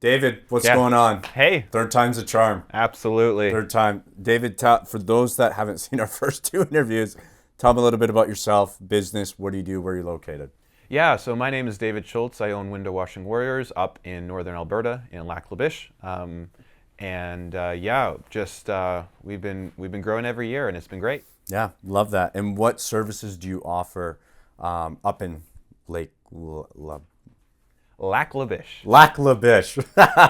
David, what's going on? Hey. Third time's a charm. Absolutely. Third time. David, for those that haven't seen our first two interviews, tell me a little bit about yourself, business, what do you do, where are you located? Yeah, so my name is David Schultz. I own Window Washing Warriors up in Northern Alberta in Lac La Biche. We've been growing every year and it's been great. Yeah, love that. And what services do you offer up in Lac La Biche. Lac La Biche.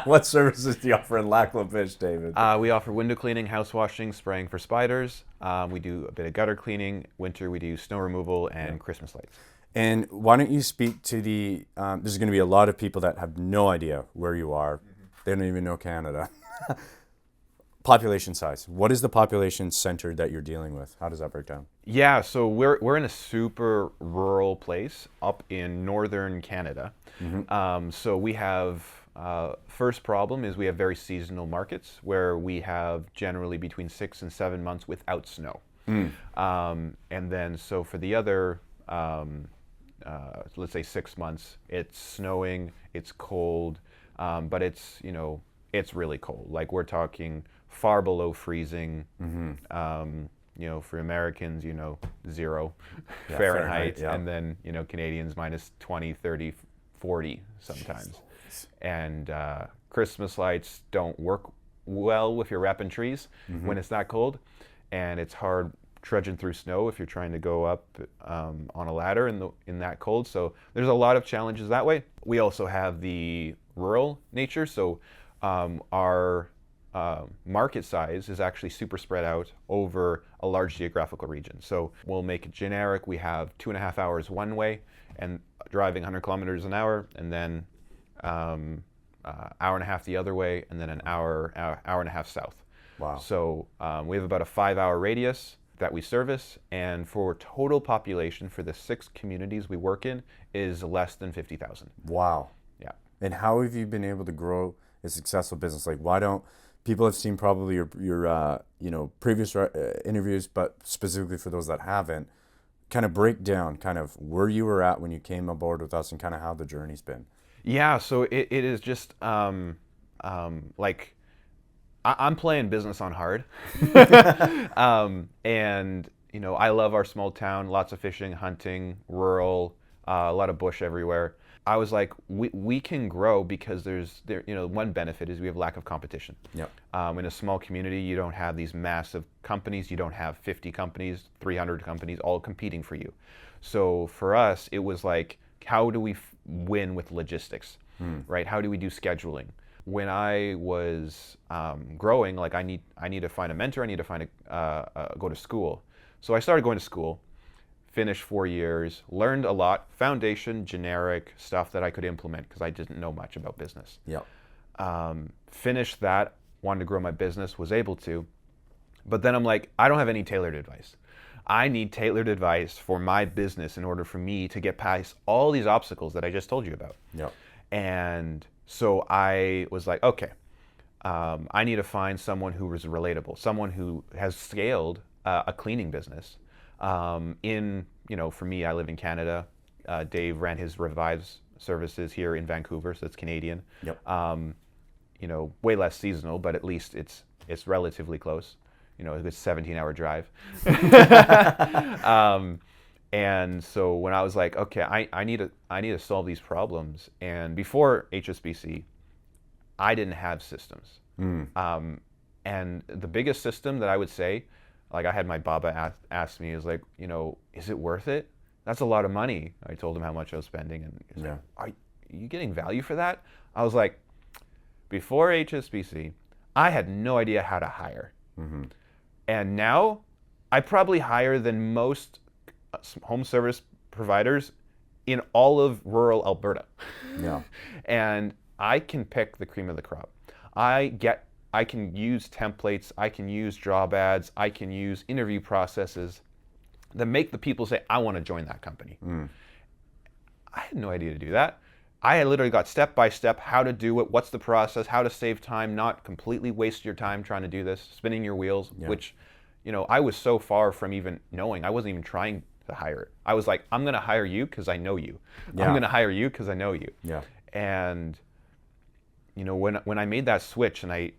What services do you offer in Lac La Biche, David? We offer window cleaning, house washing, spraying for spiders. We do a bit of gutter cleaning. Winter we do snow removal and Christmas lights. And why don't you speak to there's going to be a lot of people that have no idea where you are. Mm-hmm. They don't even know Canada. Population size. What is the population center that you're dealing with? How does that break down? Yeah, so we're in a super rural place up in northern Canada. Mm-hmm. So we have, first problem is we have very seasonal markets where we have generally between 6 and 7 months without snow. Mm. And then so for the other, let's say 6 months, it's snowing, it's cold, but it's really cold. Like we're talking far below freezing. Mm-hmm. For Americans, 0 Fahrenheit, yeah. And then, Canadians minus 20, 30, 40 sometimes. And Christmas lights don't work well if you're wrapping trees when it's that cold. And it's hard trudging through snow if you're trying to go up on a ladder in that cold. So there's a lot of challenges that way. We also have the rural nature. So our market size is actually super spread out over a large geographical region. So we'll make it generic. We have 2.5 hours one way and driving 100 kilometers an hour, and then hour and a half the other way, and then an hour and a half south. Wow. So we have about a 5-hour radius that we service, and for total population for the 6 communities we work in is less than 50,000. Wow. Yeah. And how have you been able to grow a successful business? Like, why don't people have seen probably your previous interviews, but specifically for those that haven't, kind of break down kind of where you were at when you came aboard with us and kind of how the journey's been. Yeah, so it is just like I'm playing business on hard. And I love our small town, lots of fishing, hunting, rural, a lot of bush everywhere. I was like, we can grow because there's one benefit is we have lack of competition. Yep. In a small community, you don't have these massive companies. You don't have 50 companies, 300 companies all competing for you. So for us, it was like, how do we win with logistics, right? How do we do scheduling? When I was growing, like I need to find a mentor. I need to find go to school. So I started going to school. Finished 4 years, learned a lot, foundation, generic stuff that I could implement because I didn't know much about business. Yep. Finished that, wanted to grow my business, was able to, but then I'm like, I don't have any tailored advice. I need tailored advice for my business in order for me to get past all these obstacles that I just told you about. Yep. And so I was like, okay, I need to find someone who is relatable, someone who has scaled a cleaning business. For me, I live in Canada. Dave ran his Revives services here in Vancouver, so it's Canadian. Yep. Way less seasonal, but at least it's relatively close. It's a 17-hour drive. And so when I was like, okay, I need to solve these problems. And before HSBC, I didn't have systems. And the biggest system that I would say, like I had my Baba ask me, is like, is it worth it? That's a lot of money. I told him how much I was spending, and he's like, are you getting value for that? I was like, before HSBC, I had no idea how to hire. Mm-hmm. And now I probably hire than most home service providers in all of rural Alberta. Yeah. And I can pick the cream of the crop. I can use templates, I can use job ads, I can use interview processes that make the people say, I want to join that company. I had no idea to do that. I had literally got step-by-step how to do it, what's the process, how to save time, not completely waste your time trying to do this, spinning your wheels, which, I was so far from even knowing. I wasn't even trying to hire it. I was like, I'm going to hire you because I know you. I'm going to hire you because I know you. Yeah. And when I made that switch and I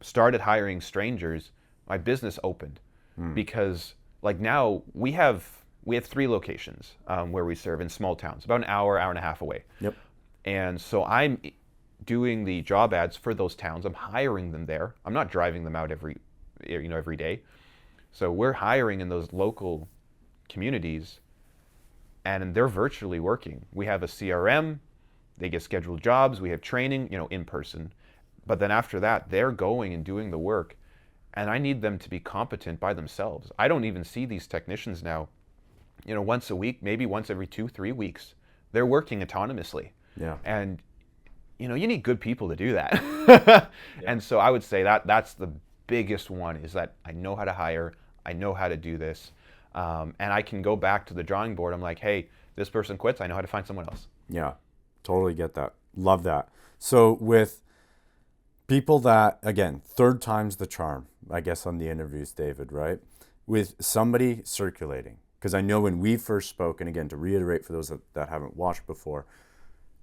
started hiring strangers, my business opened because like now we have 3 locations where we serve in small towns, about an hour and a half away. Yep. And so I'm doing the job ads for those towns. I'm hiring them there. I'm not driving them out every day. So we're hiring in those local communities, and they're virtually working. We have a CRM. They get scheduled jobs. We have training, in person. But then after that, they're going and doing the work, and I need them to be competent by themselves. I don't even see these technicians now, once a week, maybe once every 2-3 weeks. They're working autonomously. Yeah. And you need good people to do that. And so I would say that's the biggest one, is that I know how to hire, I know how to do this, and I can go back to the drawing board. I'm like, hey, this person quits, I know how to find someone else. Yeah, totally get that. Love that. So with people that, again, 3rd time's the charm, I guess, on the interviews, David, right? With somebody circulating, because I know when we first spoke, and again, to reiterate for those that haven't watched before,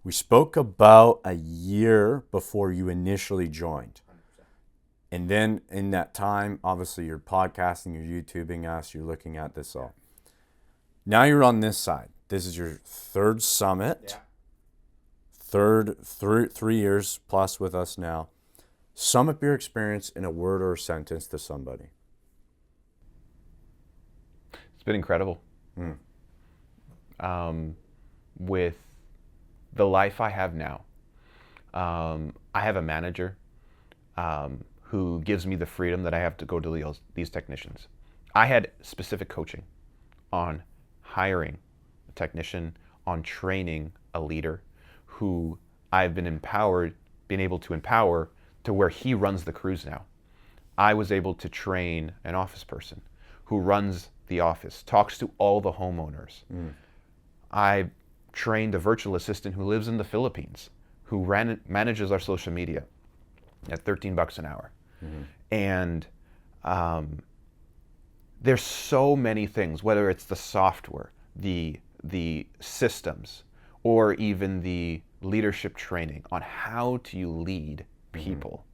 we spoke about a year before you initially joined. 100%. And then in that time, obviously you're podcasting, you're YouTubing us, you're looking at this all. Now you're on this side. This is your 3rd summit. Yeah. 3 years plus with us now. Sum up your experience in a word or a sentence to somebody. It's been incredible. With the life I have now, I have a manager who gives me the freedom that I have to go to these technicians. I had specific coaching on hiring a technician, on training a leader who I've been able to empower to where he runs the crews now. I was able to train an office person who runs the office, talks to all the homeowners. I trained a virtual assistant who lives in the Philippines, who manages our social media at $13 an hour. And there's so many things, whether it's the software, the systems, or even the leadership training on how do you lead people.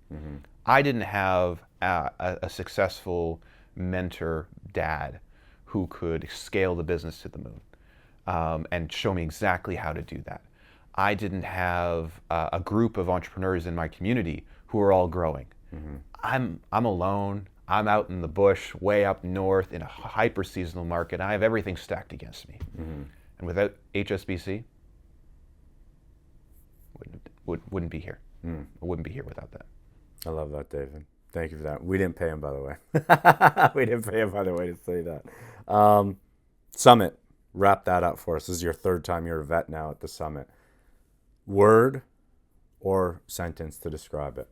I didn't have a successful mentor dad who could scale the business to the moon. And show me exactly how to do that. I didn't have a group of entrepreneurs in my community who are all growing. I'm alone. I'm out in the bush, way up north in a hyper seasonal market. I have everything stacked against me. And without HSBC, wouldn't be here. I wouldn't be here without that. I love that, David. Thank you for that. We didn't pay him, by the way. We didn't pay him, by the way, to say that. Summit. Wrap that up for us. This is your 3rd time. You're a vet now at the summit. Word or sentence to describe it.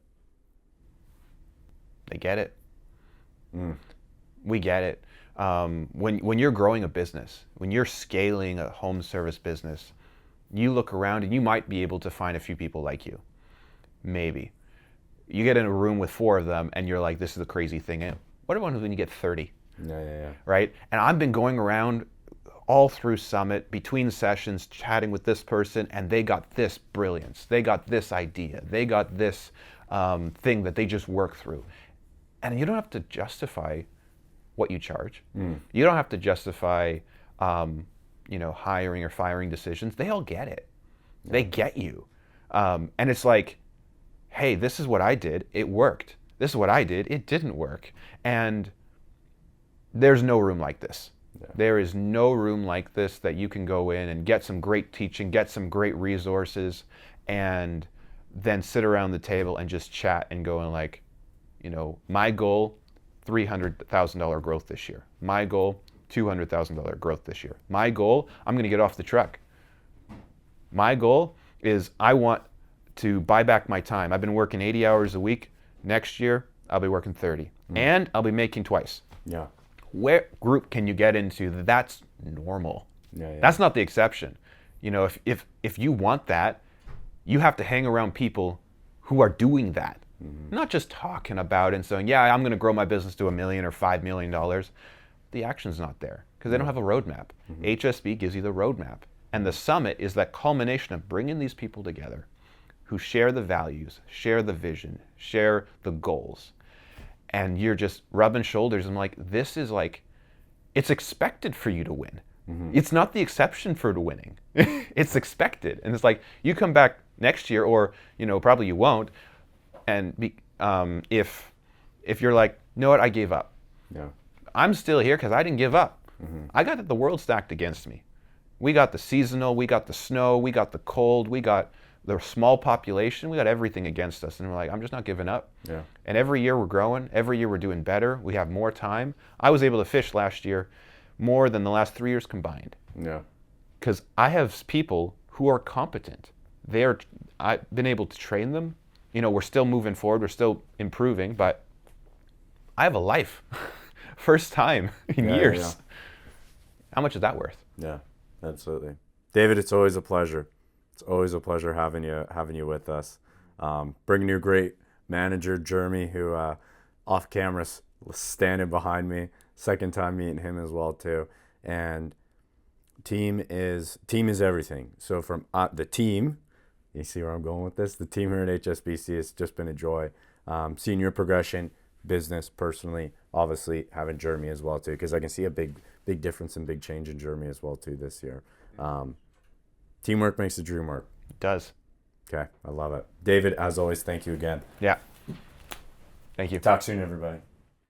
They get it. We get it. When you're growing a business, when you're scaling a home service business, you look around and you might be able to find a few people like you. Maybe. You get in a room with 4 of them and you're like, this is the crazy thing. What about when you get 30? Yeah. Right? And I've been going around all through Summit, between sessions, chatting with this person, and they got this brilliance. They got this idea. They got this thing that they just worked through. And you don't have to justify what you charge. You don't have to justify, hiring or firing decisions. They all get it. Yeah. They get you. And it's like, hey, this is what I did. It worked. This is what I did. It didn't work. And there's no room like this. Yeah. There is no room like this that you can go in and get some great teaching, get some great resources, and then sit around the table and just chat and go and like, my goal, $300,000 growth this year. My goal, $200,000 growth this year. My goal, I'm going to get off the truck. My goal is I want to buy back my time. I've been working 80 hours a week. Next year, I'll be working 30. And I'll be making twice. Yeah. Where group can you get into that's normal? Yeah. That's not the exception. If you want that, you have to hang around people who are doing that. Not just talking about it and saying, yeah, I'm going to grow my business to $1 million or $5 million. The action's not there because they don't have a roadmap. HSB gives you the roadmap. And the summit is that culmination of bringing these people together who share the values, share the vision, share the goals, and you're just rubbing shoulders. I'm like, this is like, it's expected for you to win. It's not the exception for winning. It's expected. And it's like, you come back next year, or, you know, probably you won't. And if you're like, you know what, I gave up. Yeah. I'm still here because I didn't give up. I got the world stacked against me. We got the seasonal, we got the snow, we got the cold, we got the small population, we got everything against us. And we're like, I'm just not giving up. Yeah. And every year we're growing, every year we're doing better, we have more time. I was able to fish last year more than the last 3 years combined. Yeah. Because I have people who are competent. I've been able to train them. You know, we're still moving forward, we're still improving, but I have a life. First time in years. Yeah. How much is that worth? Yeah, absolutely. David, it's always a pleasure. It's always a pleasure having you with us. Bringing you a great manager, Jeremy, who off camera was standing behind me. Second time meeting him as well too. And team is everything. So from the team, you see where I'm going with this? The team here at HSBC has just been a joy. Seeing your progression, business, personally, obviously having Jeremy as well too, because I can see a big difference and big change in Jeremy as well too this year. Teamwork makes the dream work. It does. Okay, I love it. David, as always, thank you again. Yeah. Thank you. Talk soon, everybody.